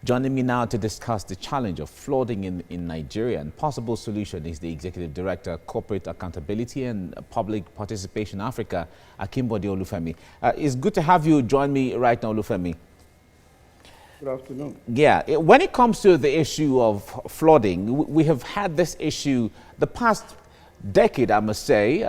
Joining me now to discuss the challenge of flooding in Nigeria and possible solution is the Executive Director, Corporate Accountability and Public Participation Africa, Akinbode Olufemi. It's good to have you join me right now, Olufemi. Good afternoon. Yeah, when it comes to the issue of flooding, we have had this issue the past decade, I must say.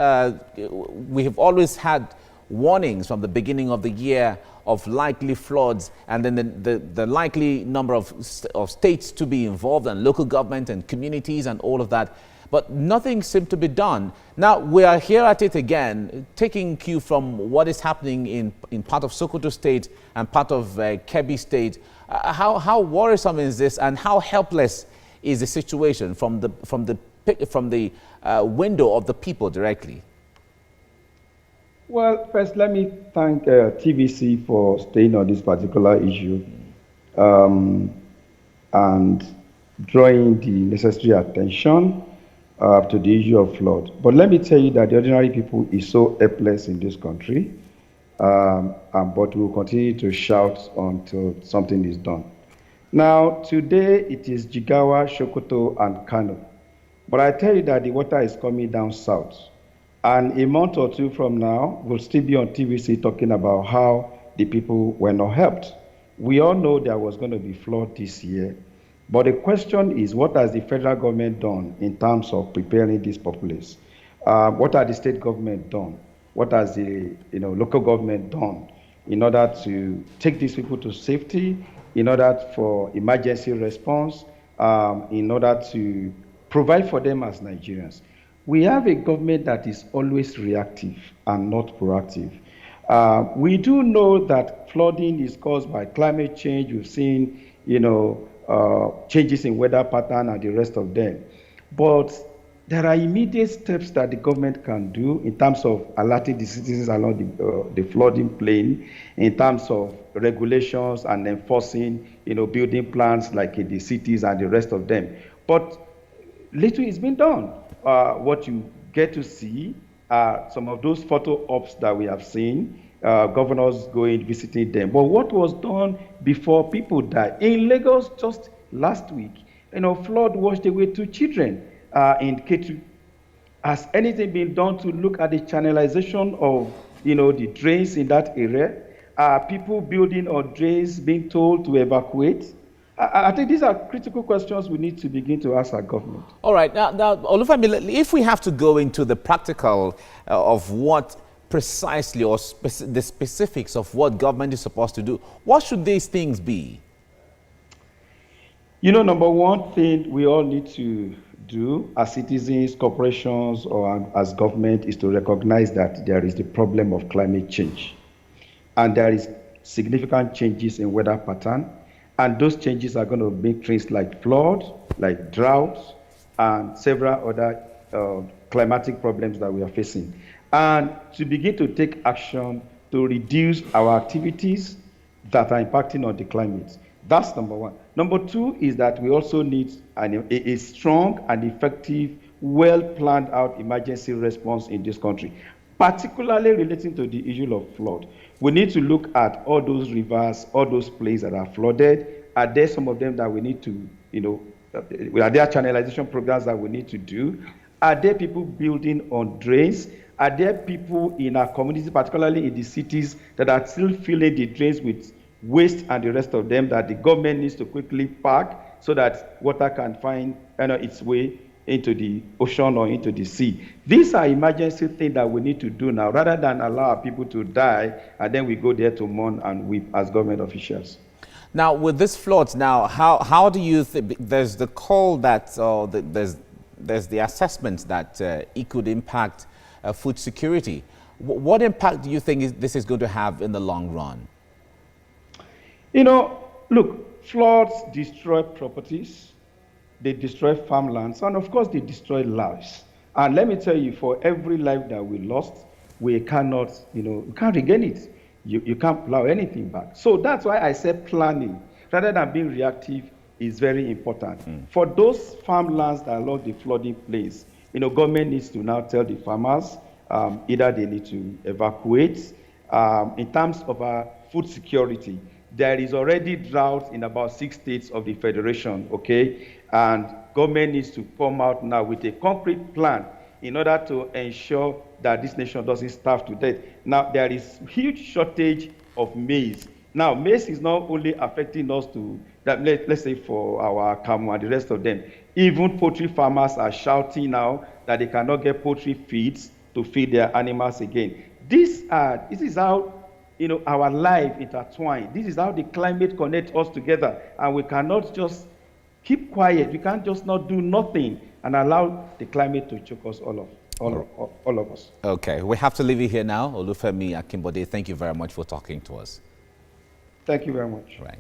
We have always had warnings from the beginning of the year of likely floods, and then the likely number of states to be involved, and local government and communities and all of that. But nothing seemed to be done. Now we are here at it again, taking cue from what is happening in part of Sokoto State and part of Kebbi State. How worrisome is this, and how helpless is the situation from the window of the people directly? Well, first, let me thank TVC for staying on this particular issue and drawing the necessary attention to the issue of flood. But let me tell you that the ordinary people is so helpless in this country, but we will continue to shout until something is done. Now, today it is Jigawa, Sokoto, and Kano. But I tell you that the water is coming down south. And a month or two from now, we'll still be on TVC talking about how the people were not helped. We all know there was going to be flood this year. But the question is, what has the federal government done in terms of preparing this populace? What has the state government done? What has the local government done in order to take these people to safety, in order for emergency response, in order to provide for them as Nigerians? We have a government that is always reactive and not proactive. We do know that flooding is caused by climate change. We've seen, changes in weather pattern and the rest of them. But there are immediate steps that the government can do in terms of alerting the citizens along the flooding plain, in terms of regulations and enforcing, building plans like in the cities and the rest of them. But little is being done. What you get to see are some of those photo ops that we have seen, governors going, visiting them. But what was done before people died? In Lagos just last week, flood washed away 2 children in Ketu. Has anything been done to look at the channelization of, the drains in that area? Are people building on drains being told to evacuate? I think these are critical questions we need to begin to ask our government. All right. Now Olufemi, if we have to go into the practical of what precisely or the specifics of what government is supposed to do, what should these things be? Number one thing we all need to do as citizens, corporations, or as government is to recognize that there is the problem of climate change. And there is significant changes in weather pattern. And those changes are going to make things like flood, like droughts, and several other climatic problems that we are facing. And to begin to take action to reduce our activities that are impacting on the climate. That's number one. Number two is that we also need a strong and effective, well-planned out emergency response in this country, particularly relating to the issue of flood. We need to look at all those rivers, all those places that are flooded. Are there some of them that we need to, are there channelization programs that we need to do? Are there people building on drains? Are there people in our community, particularly in the cities, that are still filling the drains with waste and the rest of them that the government needs to quickly park so that water can find its way into the ocean or into the sea? These are emergency things that we need to do now, rather than allow people to die and then we go there to mourn and weep as government officials. Now, with this flood, how do you think, there's the call that, there's the assessment that it could impact food security. What impact do you think this is going to have in the long run? Look, floods destroy properties, they destroy farmlands, and of course they destroy lives. And let me tell you, for every life that we lost, we cannot, we can't regain it. You can't plow anything back. So that's why I said planning, rather than being reactive, is very important. For those farmlands that are along the flooding plains, government needs to now tell the farmers either they need to evacuate. In terms of our food security, there is already drought in about 6 states of the federation, okay? And government needs to come out now with a concrete plan in order to ensure that this nation doesn't starve to death. Now, there is huge shortage of maize. Now, maize is not only affecting us to, that let's say for our Kamu and the rest of them. Even poultry farmers are shouting now that they cannot get poultry feeds to feed their animals again. This is how our life intertwined. This is how the climate connects us together, and we cannot just keep quiet. We can't just not do nothing and allow the climate to choke us all of us. Okay, we have to leave it here now. Olufemi Akinbode, thank you very much for talking to us. Thank you very much. Right.